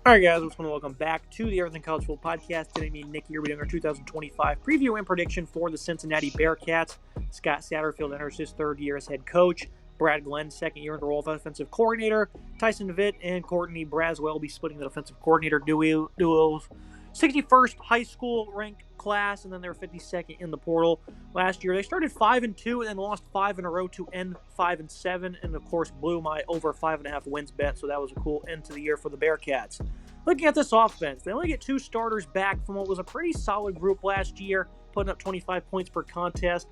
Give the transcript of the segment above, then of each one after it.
All right, guys, I just want to welcome back to the Everything College Football Podcast. Today, me and Nick here, we're doing our 2025 preview and prediction for the Cincinnati Bearcats. Scott Satterfield enters his third year as head coach. Brad Glenn, second year in the role of offensive coordinator. Tyson Vitt and Courtney Braswell will be splitting the defensive coordinator duos. 61st high school ranked class, and then they were 52nd in the portal last year. They started 5-2 and then lost 5 in a row to end 5-7, and of course blew my over 5.5 wins bet. So that was a cool end to the year for the Bearcats. Looking at this offense, they only get 2 starters back from what was a pretty solid group last year, putting up 25 points per contest.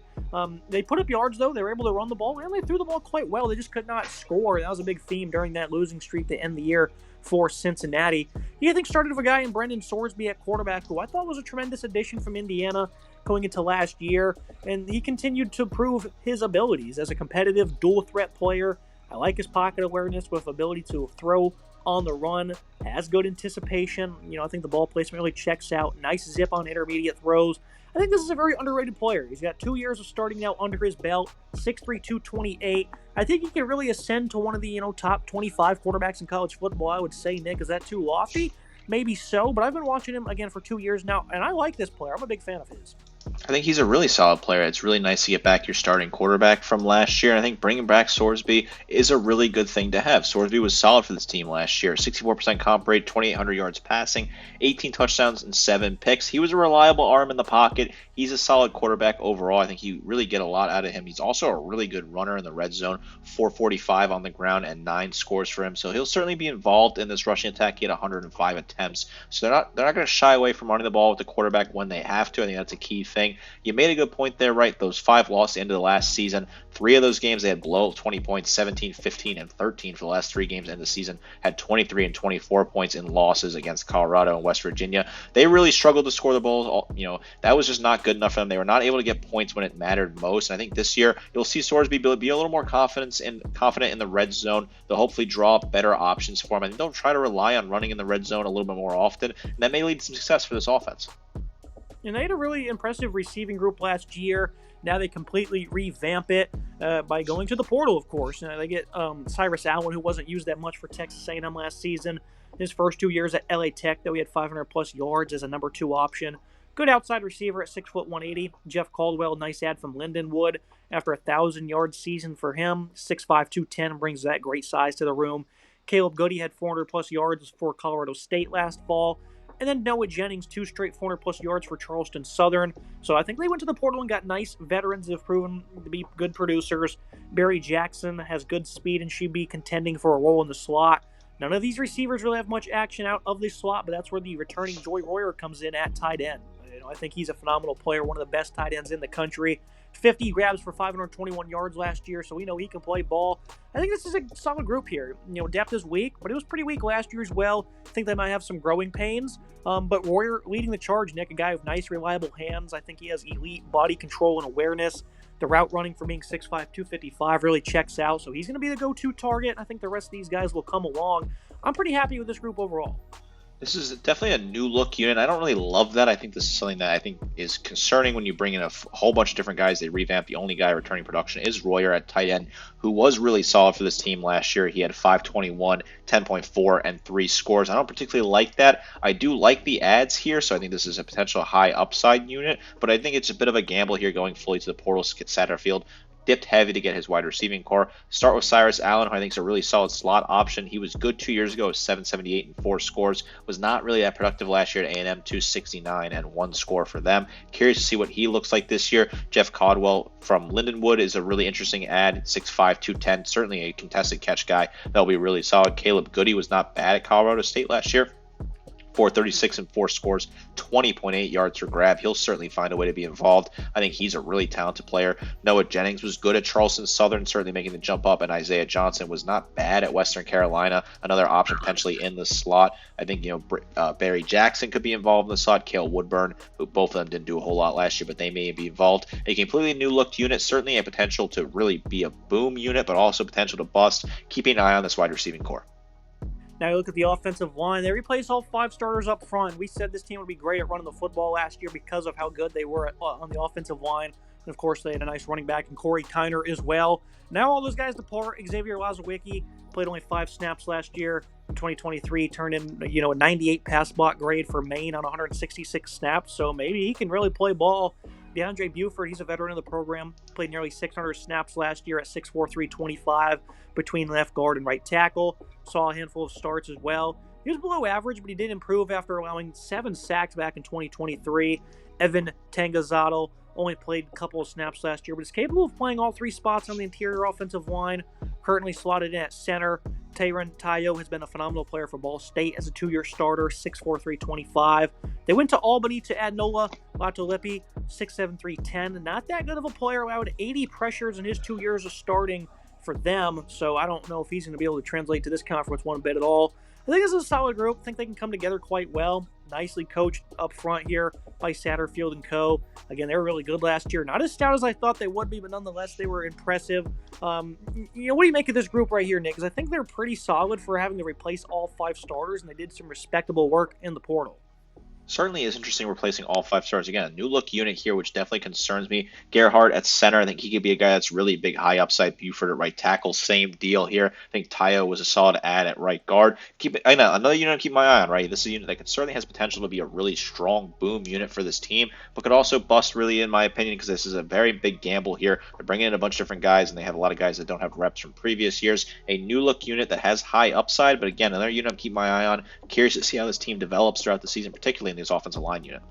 They put up yards, though. They were able to run the ball, and they threw the ball quite well. They just could not score. That was a big theme during that losing streak to end the year for Cincinnati. You think started with a guy in Brendan Sorsby at quarterback, who I thought was a tremendous addition from Indiana going into last year, and he continued to prove his abilities as a competitive dual-threat player. I like his pocket awareness with ability to throw on the run, has good anticipation. I think the ball placement really checks out. Nice zip on intermediate throws. I think this is a very underrated player. He's got 2 years of starting now under his belt, 6'3", 228. I think he can really ascend to one of the top 25 quarterbacks in college football, I would say. Nick, is that too lofty? Maybe so, but I've been watching him again for 2 years now, and I like this player. I'm a big fan of his. I think he's a really solid player. It's really nice to get back your starting quarterback from last year. And I think bringing back Sorsby is a really good thing to have. Sorsby was solid for this team last year. 64% comp rate, 2,800 yards passing, 18 touchdowns, and 7 picks. He was a reliable arm in the pocket. He's a solid quarterback overall. I think you really get a lot out of him. He's also a really good runner in the red zone, 445 on the ground and 9 scores for him. So he'll certainly be involved in this rushing attack. He had 105 attempts. So they're not going to shy away from running the ball with the quarterback when they have to. I think that's a key thing. You made a good point there, right? Those 5 losses into the last season. 3 of those games they had below 20 points, 17, 15, and 13 for the last 3 games in the season. Had 23 and 24 points in losses against Colorado and West Virginia. They really struggled to score the ball. That was just not good enough for them. They were not able to get points when it mattered most. And I think this year you'll see Sorsby be a little more confident in the red zone. They'll hopefully draw up better options for him. I think they'll try to rely on running in the red zone a little bit more often. And that may lead to some success for this offense. And they had a really impressive receiving group last year. Now they completely revamp it by going to the portal, of course. They get Cyrus Allen, who wasn't used that much for Texas A&M last season. His first 2 years at LA Tech, though, he had 500-plus yards as a number 2 option. Good outside receiver at 6', 180. Jeff Caldwell, nice add from Lindenwood after a 1,000-yard season for him. 6'5", 210 brings that great size to the room. Caleb Goody had 400-plus yards for Colorado State last fall. And then Noah Jennings, 2 straight 400-plus yards for Charleston Southern. So I think they went to the portal and got nice veterans that have proven to be good producers. Barry Jackson has good speed and should be contending for a role in the slot. None of these receivers really have much action out of the slot, but that's where the returning Joy Royer comes in at tight end. I think he's a phenomenal player, one of the best tight ends in the country. 50 grabs for 521 yards last year, so we know he can play ball. I think this is a solid group here. Depth is weak, but it was pretty weak last year as well. I think they might have some growing pains, but Royer leading the charge, Nick, a guy with nice, reliable hands. I think he has elite body control and awareness. The route running for being 6'5", 255 really checks out, so he's going to be the go-to target. I think the rest of these guys will come along. I'm pretty happy with this group overall. This is definitely a new look unit. I don't really love that. I think this is something that I think is concerning when you bring in a whole bunch of different guys. They revamp. The only guy returning production is Royer at tight end, who was really solid for this team last year. He had 521, 10.4, and 3 scores. I don't particularly like that. I do like the ads here, so I think this is a potential high upside unit, but I think it's a bit of a gamble here going fully to the portal. Satterfield dipped heavy to get his wide receiving core. Start with Cyrus Allen, who I think is a really solid slot option. He was good 2 years ago, 778 and 4 scores. Was not really that productive last year at A&M, 269 and 1 score for them. Curious to see what he looks like this year. Jeff Caldwell from Lindenwood is a really interesting add, 6'5", 210, certainly a contested catch guy. That'll be really solid. Caleb Goody was not bad at Colorado State last year. 436 and 4 scores, 20.8 yards per grab. He'll certainly find a way to be involved. I think he's a really talented player. Noah Jennings was good at Charleston Southern, certainly making the jump up, and Isaiah Johnson was not bad at Western Carolina. Another option potentially in the slot. I think Barry Jackson could be involved in the slot. Cale Woodburn, who both of them didn't do a whole lot last year, but they may be involved. A completely new looked unit, certainly a potential to really be a boom unit, but also potential to bust. Keeping an eye on this wide receiving core. Now you look at the offensive line. They replaced all 5 starters up front. We said this team would be great at running the football last year because of how good they were on the offensive line. And, of course, they had a nice running back in Corey Kiner as well. Now all those guys depart. Xavier Lazowicki played only 5 snaps last year. In 2023, turned in, a 98 pass block grade for Maine on 166 snaps, so maybe he can really play ball. DeAndre Buford, he's a veteran of the program, played nearly 600 snaps last year at 6'4", 325 between left guard and right tackle. Saw a handful of starts as well. He was below average, but he did improve after allowing 7 sacks back in 2023. Evan Tangazado only played a couple of snaps last year, but is capable of playing all 3 spots on the interior offensive line. Currently slotted in at center. Tyron Tayo has been a phenomenal player for Ball State as a 2-year starter, 6'4", 325. They went to Albany to add Nola Latolipi, 6'7", 310. Not that good of a player, allowed 80 pressures in his 2 years of starting for them, so I don't know if he's going to be able to translate to this conference one bit at all. I think this is a solid group. I think they can come together quite well. Nicely coached up front here by Satterfield and co. Again, they were really good last year. Not as stout as I thought they would be, but nonetheless, they were impressive. What do you make of this group right here, Nick? Because I think they're pretty solid for having to replace all 5 starters, and they did some respectable work in the portal. Certainly is interesting replacing all 5 stars. Again, a new look unit here, which definitely concerns me. Gerhardt at center, I think he could be a guy that's really big, high upside. Buford at right tackle, same deal here. I think Tayo was a solid add at right guard. Another unit to keep my eye on, right? This is a unit that certainly has potential to be a really strong boom unit for this team, but could also bust really, in my opinion, because this is a very big gamble here. They're bringing in a bunch of different guys, and they have a lot of guys that don't have reps from previous years. A new look unit that has high upside, but again, another unit I'm keeping my eye on. Curious to see how this team develops throughout the season, particularly in this offensive line unit.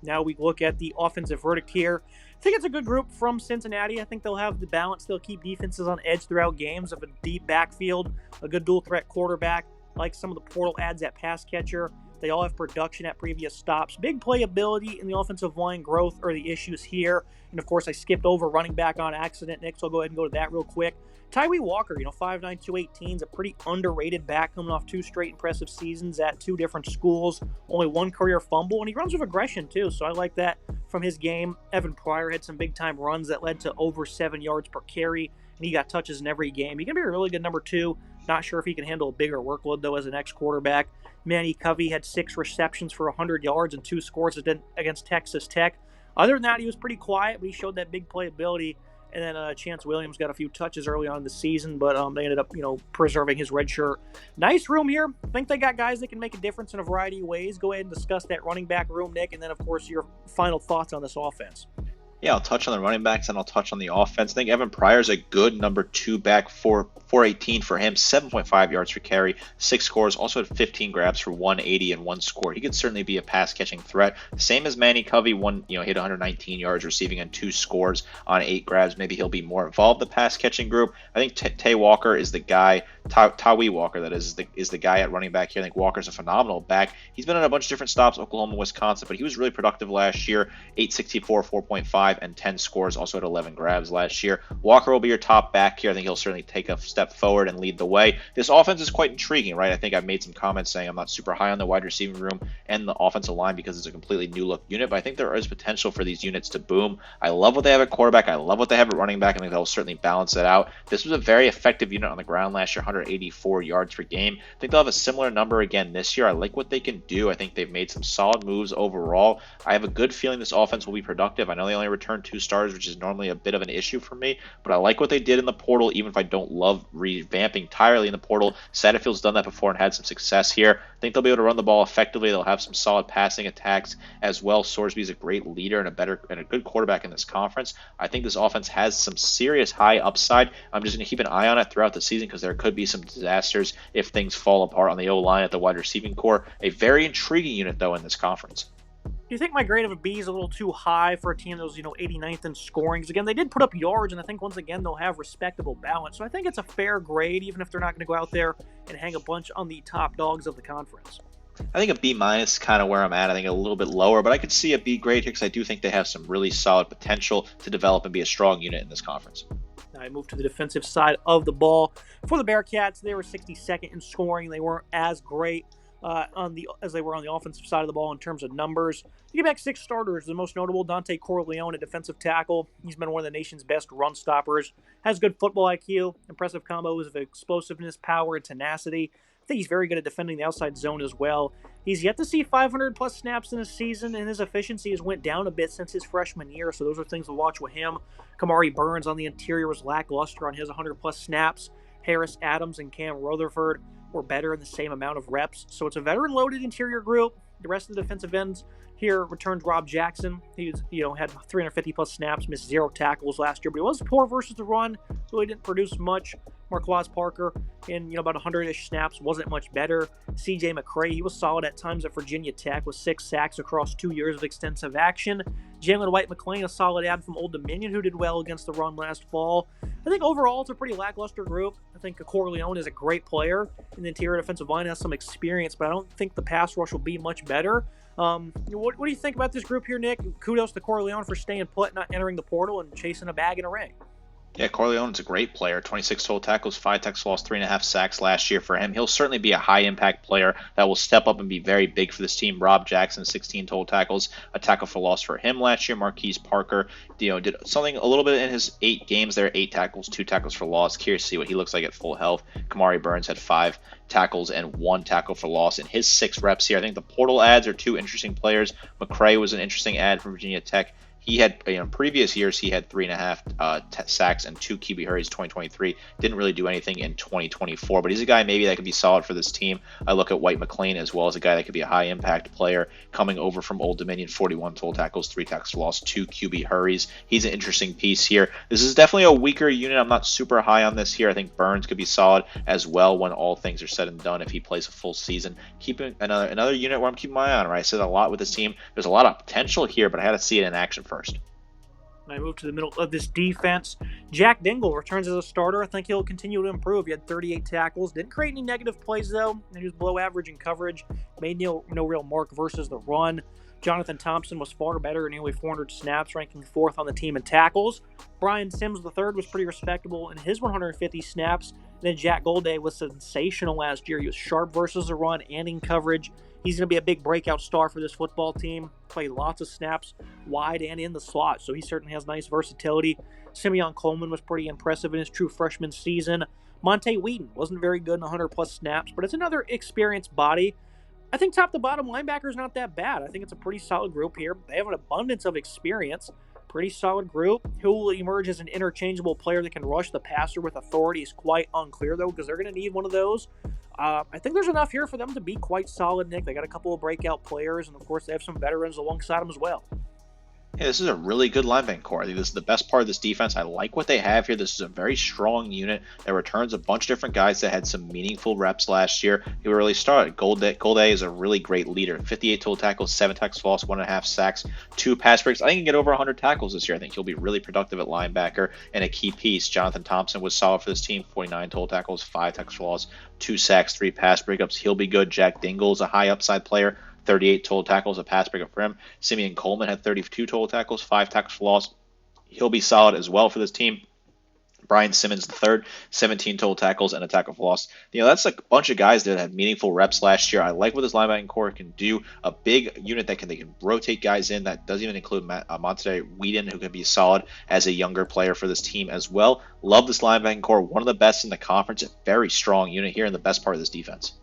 Now we look at the offensive verdict here. I think it's a good group from Cincinnati. I think they'll have the balance. They'll keep defenses on edge throughout games of a deep backfield, a good dual threat quarterback, like some of the portal adds at pass catcher. They all have production at previous stops. Big playability in the offensive line growth are the issues here. And of course, I skipped over running back on accident, Nick, so I'll go ahead and go to that real quick. Tyree Walker, 5'9", 218, is a pretty underrated back coming off 2 straight impressive seasons at 2 different schools. Only 1 career fumble, and he runs with aggression too, so I like that from his game. Evan Pryor had some big-time runs that led to over 7 yards per carry, and he got touches in every game. He can be a really good number 2. Not sure if he can handle a bigger workload, though, as an ex-quarterback. Manny Covey had 6 receptions for 100 yards and 2 scores against Texas Tech. Other than that, he was pretty quiet, but he showed that big playability. And then Chance Williams got a few touches early on in the season, but they ended up, preserving his red shirt. Nice room here. I think they got guys that can make a difference in a variety of ways. Go ahead and discuss that running back room, Nick, and then, of course, your final thoughts on this offense. Yeah, I'll touch on the running backs and I'll touch on the offense. I think Evan Pryor's a good number 2 back, 418 for him, 7.5 yards per carry, 6 scores, also had 15 grabs for 180 and 1 score. He could certainly be a pass-catching threat. Same as Manny Covey, hit 119 yards receiving and 2 scores on 8 grabs. Maybe he'll be more involved in the pass-catching group. I think Tay Walker is the guy, Tawi Walker, that is the guy at running back here. I think Walker's a phenomenal back. He's been in a bunch of different stops, Oklahoma, Wisconsin, but he was really productive last year, 864, 4.5, and 10 scores, also had 11 grabs last year. Walker will be your top back here. I think he'll certainly take a step forward and lead the way. This offense is quite intriguing, right? I think I've made some comments saying I'm not super high on the wide receiving room and the offensive line because it's a completely new look unit, but I think there is potential for these units to boom. I love what they have at quarterback. I love what they have at running back. I think they'll certainly balance it out. This was a very effective unit on the ground last year, 184 yards per game. I think they'll have a similar number again this year. I like what they can do. I think they've made some solid moves overall. I have a good feeling this offense will be productive. I know they only returned 2 starters, which is normally a bit of an issue for me, but I like what they did in the portal, even if I don't love revamping entirely in the portal. Satterfield's done that before and had some success here. I think they'll be able to run the ball effectively. They'll have some solid passing attacks as well. Sorsby's a great leader and a good quarterback in this conference. I think this offense has some serious high upside. I'm just going to keep an eye on it throughout the season because there could be some disasters if things fall apart on the O-line at the wide receiving core. A very intriguing unit, though, in this conference. Do you think my grade of a B is a little too high for a team that was, 89th in scoring? Because, again, they did put up yards, and I think, once again, they'll have respectable balance. So I think it's a fair grade, even if they're not going to go out there and hang a bunch on the top dogs of the conference. I think a B- is kind of where I'm at. I think a little bit lower, but I could see a B grade here because I do think they have some really solid potential to develop and be a strong unit in this conference. Now I move to the defensive side of the ball. For the Bearcats, they were 62nd in scoring. They weren't as great as they were on the offensive side of the ball in terms of numbers. You get back 6 starters, the most notable, Dante Corleone, a defensive tackle. He's been one of the nation's best run stoppers. Has good football IQ, impressive combos of explosiveness, power, and tenacity. I think he's very good at defending the outside zone as well. He's yet to see 500-plus snaps in a season, and his efficiency has went down a bit since his freshman year, so those are things to watch with him. Kamari Burns on the interior was lackluster on his 100-plus snaps. Harris Adams and Cam Rutherford or better in the same amount of reps. So it's a veteran-loaded interior group. The rest of the defensive ends here returned Rob Jackson. He was, had 350 plus snaps, missed 0 tackles last year, but he was poor versus the run. Really didn't produce much. Marquaz Parker in about 100-ish snaps wasn't much better. CJ McCray, he was solid at times at Virginia Tech with 6 sacks across 2 years of extensive action. Jalen White McLean, a solid add from Old Dominion, who did well against the run last fall. I think overall it's a pretty lackluster group. I think Corleone is a great player, and the interior defensive line has some experience, but I don't think the pass rush will be much better. What do you think about this group here, Nick? Kudos to Corleone for staying put, not entering the portal, and chasing a bag in a ring. Yeah, Corleone's a great player. 26 total tackles, 5 tackles for loss, 3.5 sacks last year for him. He'll certainly be a high-impact player that will step up and be very big for this team. Rob Jackson, 16 total tackles, a tackle for loss for him last year. Marquise Parker, did something a little bit in his 8 games there, 8 tackles, 2 tackles for loss. Curious to see what he looks like at full health. Kamari Burns had 5 tackles and 1 tackle for loss in his 6 reps here. I think the portal ads are 2 interesting players. McCray was an interesting ad from Virginia Tech. He had, previous years, he had 3.5 sacks and 2 QB hurries 2023. Didn't really do anything in 2024, but he's a guy maybe that could be solid for this team. I look at White McLean as well as a guy that could be a high-impact player coming over from Old Dominion, 41 total tackles, 3 tackles for loss, 2 QB hurries. He's an interesting piece here. This is definitely a weaker unit. I'm not super high on this here. I think Burns could be solid as well when all things are said and done if he plays a full season. Keeping another unit where I'm keeping my eye on, right? I said a lot with this team. There's a lot of potential here, but I had to see it in action first. I move to the middle of this defense. Jack Dingle returns as a starter. I think he'll continue to improve. He had 38 tackles. Didn't create any negative plays, though. He was below average in coverage. Made no real mark versus the run. Jonathan Thompson was far better, nearly 400 snaps, ranking 4th on the team in tackles. Brian Sims III was pretty respectable in his 150 snaps. And then Jack Golday was sensational last year. He was sharp versus the run and in coverage. He's going to be a big breakout star for this football team. Played lots of snaps wide and in the slot, so he certainly has nice versatility. Simeon Coleman was pretty impressive in his true freshman season. Monte Wheaton wasn't very good in 100-plus snaps, but it's another experienced body. I think top to bottom, linebacker's not that bad. I think it's a pretty solid group here. They have an abundance of experience. Pretty solid group. Who will emerge as an interchangeable player that can rush the passer with authority is quite unclear, though, because they're going to need one of those. I think there's enough here for them to be quite solid, Nick. They got a couple of breakout players, and, of course, they have some veterans alongside them as well. Yeah, this is a really good linebacking core. I think this is the best part of this defense. I like what they have here. This is a very strong unit that returns a bunch of different guys that had some meaningful reps last year who really started. Golday is a really great leader. 58 total tackles, 7 tackles for loss, 1.5 sacks, 2 pass breaks. I think he can get over 100 tackles this year. I think he'll be really productive at linebacker and a key piece. Jonathan Thompson was solid for this team. 49 total tackles, 5 tackles for loss, 2 sacks, 3 pass breakups. He'll be good. Jack Dingle is a high upside player. 38 total tackles, a pass breakup for him. Simeon Coleman had 32 total tackles, 5 tackles for loss. He'll be solid as well for this team. Brian Simmons III, 17 total tackles and a tackle for loss. That's a bunch of guys that had meaningful reps last year. I like what this linebacking core can do. A big unit that they can rotate guys in. That doesn't even include Monte Wheaton, who could be solid as a younger player for this team as well. Love this linebacking core. One of the best in the conference. A very strong unit here in the best part of this defense.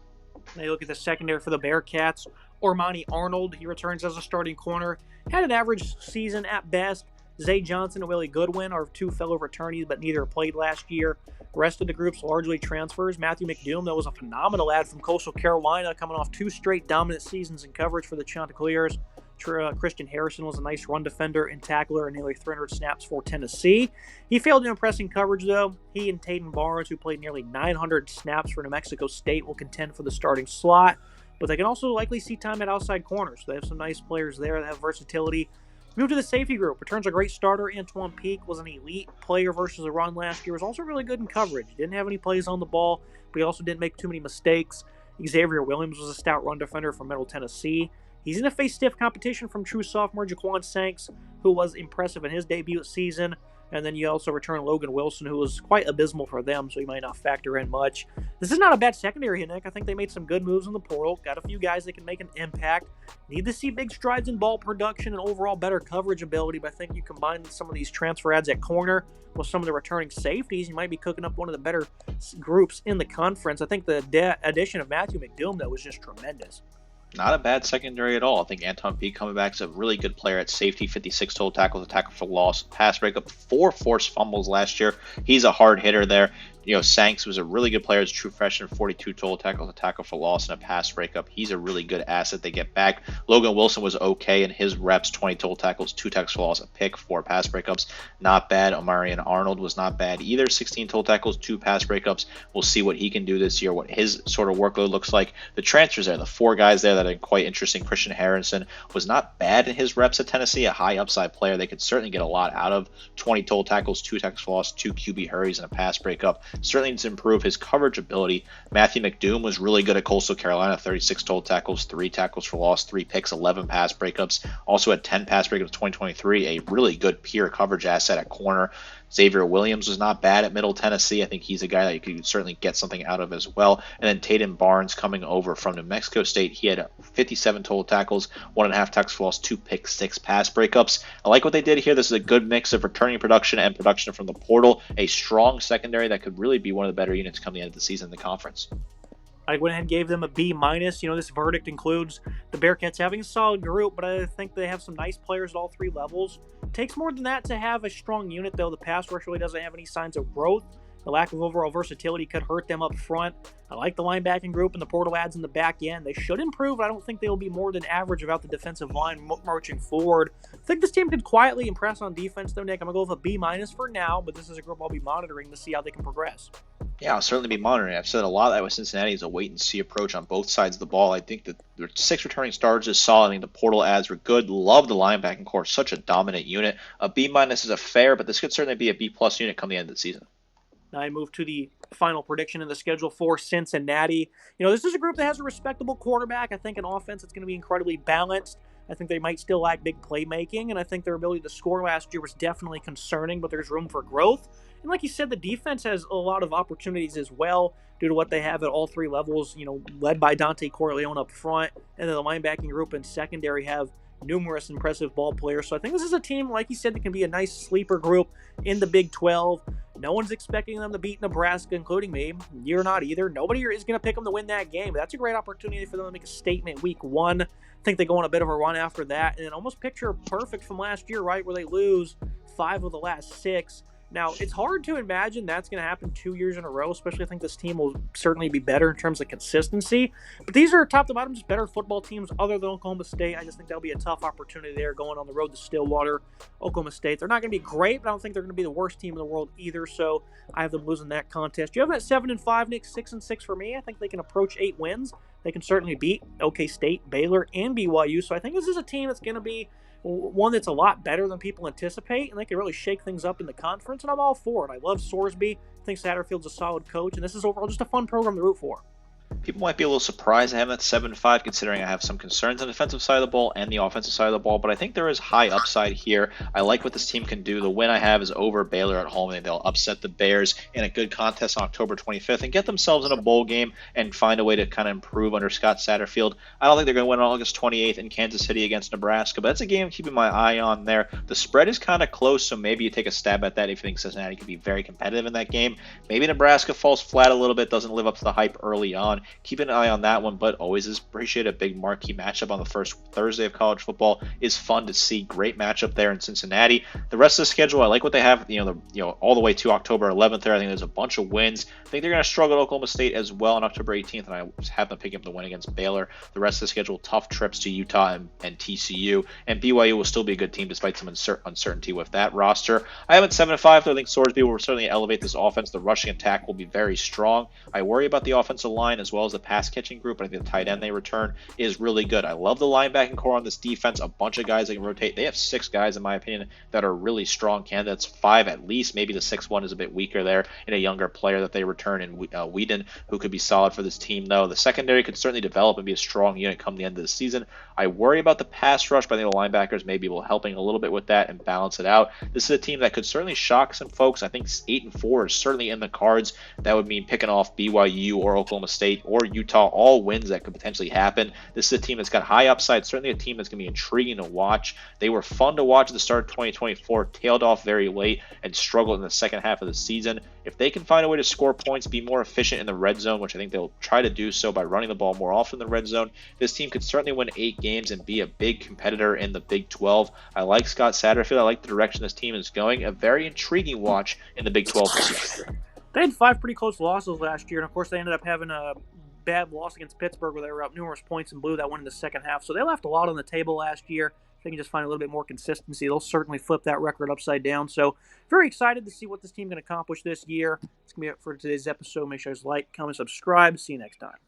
They look at the secondary for the Bearcats. Ormani Arnold, he returns as a starting corner. Had an average season at best. Zay Johnson and Willie Goodwin are 2 fellow returnees, but neither played last year. The rest of the group's largely transfers. Matthew McDoom, that was a phenomenal ad from Coastal Carolina, coming off 2 straight dominant seasons in coverage for the Chanticleers. Christian Harrison was a nice run defender and tackler and nearly 300 snaps for Tennessee. He failed to impress in coverage, though. He and Taden Barnes, who played nearly 900 snaps for New Mexico State, will contend for the starting slot. But they can also likely see time at outside corners. They have some nice players there that have versatility. Move to the safety group. Returns a great starter. Antoine Peak was an elite player versus the run last year. Was also really good in coverage. Didn't have any plays on the ball, but he also didn't make too many mistakes. Xavier Williams was a stout run defender from Middle Tennessee. He's going to face stiff competition from true sophomore Jaquan Sanks, who was impressive in his debut season. And then you also return Logan Wilson, who was quite abysmal for them, so he might not factor in much. This is not a bad secondary, Nick. I think they made some good moves in the portal. Got a few guys that can make an impact. Need to see big strides in ball production and overall better coverage ability, but I think you combine some of these transfer ads at corner with some of the returning safeties, you might be cooking up one of the better groups in the conference. I think the addition of Matthew McDoom, though, was just tremendous. Not a bad secondary at all. I think Anton Peak coming back is a really good player at safety. 56 total tackles, a tackle for loss, pass breakup, 4 forced fumbles last year. He's a hard hitter there. Sanks was a really good player as a true freshman, 42 total tackles, a tackle for loss, and a pass breakup. He's a really good asset they get back. Logan Wilson was okay in his reps, 20 total tackles, 2 tackles for loss, a pick, 4 pass breakups. Not bad. Omarion Arnold was not bad either, 16 total tackles, 2 pass breakups. We'll see what he can do this year, what his sort of workload looks like. The transfers there, the 4 guys there that are quite interesting. Christian Harrison was not bad in his reps at Tennessee, a high upside player they could certainly get a lot out of. 20 total tackles, 2 tackles for loss, 2 QB hurries, and a pass breakup. Certainly needs to improve his coverage ability. Matthew McDoom was really good at Coastal Carolina, 36 total tackles, 3 tackles for loss, 3 picks, 11 pass breakups. Also had 10 pass breakups in 2023, a really good peer coverage asset at corner. Xavier Williams was not bad at Middle Tennessee. I think he's a guy that you could certainly get something out of as well. And then Tatum Barnes coming over from New Mexico State. He had 57 total tackles, 1.5 tackles for loss, 2 picks, 6 pass breakups. I like what they did here. This is a good mix of returning production and production from the portal. A strong secondary that could really be one of the better units come the end of the season in the conference. I went ahead and gave them a B-. This verdict includes the Bearcats having a solid group, but I think they have some nice players at all 3 levels. It takes more than that to have a strong unit, though. The pass rush really doesn't have any signs of growth. The lack of overall versatility could hurt them up front. I like the linebacking group and the portal adds in the back end. They should improve, but I don't think they'll be more than average without the defensive line marching forward. I think this team could quietly impress on defense, though, Nick. I'm going to go with a B- for now, but this is a group I'll be monitoring to see how they can progress. Yeah, I'll certainly be monitoring. I've said a lot that with Cincinnati is a wait-and-see approach on both sides of the ball. I think that their 6 returning starters is solid. I think the portal adds were good. Love the linebacking core. Such a dominant unit. A B- is a fair, but this could certainly be a B+ unit come the end of the season. Now I move to the final prediction in the schedule for Cincinnati. This is a group that has a respectable quarterback. I think an offense that's going to be incredibly balanced. I think they might still lack big playmaking, and I think their ability to score last year was definitely concerning, but there's room for growth. And like you said, the defense has a lot of opportunities as well due to what they have at all 3 levels, led by Dante Corleone up front, and then the linebacking group and secondary have numerous impressive ball players. So I think this is a team, like you said, that can be a nice sleeper group in the Big 12. No one's expecting them to beat Nebraska, including me. You're not either. Nobody is going to pick them to win that game. But that's a great opportunity for them to make a statement week 1. I think they go on a bit of a run after that. And then almost picture perfect from last year, right, where they lose 5 of the last 6. Now, it's hard to imagine that's going to happen 2 years in a row, especially I think this team will certainly be better in terms of consistency. But these are top to bottom just better football teams other than Oklahoma State. I just think that'll be a tough opportunity there going on the road to Stillwater. Oklahoma State, they're not going to be great, but I don't think they're going to be the worst team in the world either, so I have them losing that contest. You have them at 7-5, Nick, 6-6 for me. I think they can approach 8 wins. They can certainly beat OK State, Baylor, and BYU, so I think this is a team that's going to be one that's a lot better than people anticipate, and they can really shake things up in the conference, and I'm all for it. I love Sorsby. I think Satterfield's a solid coach, and this is overall just a fun program to root for. People might be a little surprised I have that 7-5, considering I have some concerns on the defensive side of the ball and the offensive side of the ball, but I think there is high upside here. I like what this team can do. The win I have is over Baylor at home, and they'll upset the Bears in a good contest on October 25th and get themselves in a bowl game and find a way to kind of improve under Scott Satterfield. I don't think they're going to win on August 28th in Kansas City against Nebraska, but that's a game I'm keeping my eye on there. The spread is kind of close, so maybe you take a stab at that if you think Cincinnati could be very competitive in that game. Maybe Nebraska falls flat a little bit, doesn't live up to the hype early on. Keep an eye on that one, but always appreciate a big marquee matchup on the first Thursday of college football. Is fun to see. Great matchup there in Cincinnati. The rest of the schedule, I like what they have. All the way to October 11th. There, I think there's a bunch of wins. I think they're going to struggle at Oklahoma State as well on October 18th, and I have them picking up the win against Baylor. The rest of the schedule, tough trips to Utah and TCU, and BYU will still be a good team despite some uncertainty with that roster. I have it 7-5. Though I think Sorsby will certainly elevate this offense. The rushing attack will be very strong. I worry about the offensive line as well as the pass catching group. I think the tight end they return is really good. I love the linebacking core on this defense. A bunch of guys that can rotate. They have 6 guys, in my opinion, that are really strong candidates. 5 at least. Maybe the 6th one is a bit weaker there in a younger player that they return in Whedon, who could be solid for this team, though. The secondary could certainly develop and be a strong unit come the end of the season. I worry about the pass rush, but I think the linebackers may be able helping a little bit with that and balance it out. This is a team that could certainly shock some folks. I think 8-4 is certainly in the cards. That would mean picking off BYU or Oklahoma State or Utah, all wins that could potentially happen. This is a team that's got high upside, certainly a team that's going to be intriguing to watch. They were fun to watch at the start of 2024, tailed off very late, and struggled in the second half of the season. If they can find a way to score points, be more efficient in the red zone, which I think they'll try to do so by running the ball more often in the red zone, this team could certainly win 8 games and be a big competitor in the Big 12. I like Scott Satterfield. I like the direction this team is going. A very intriguing watch in the Big 12 this year. They had 5 pretty close losses last year, and of course they ended up having a bad loss against Pittsburgh where they were up numerous points and blew that one in the second half. So they left a lot on the table last year. If they can just find a little bit more consistency, they'll certainly flip that record upside down. So very excited to see what this team can accomplish this year. It's going to be it for today's episode. Make sure you like, comment, subscribe. See you next time.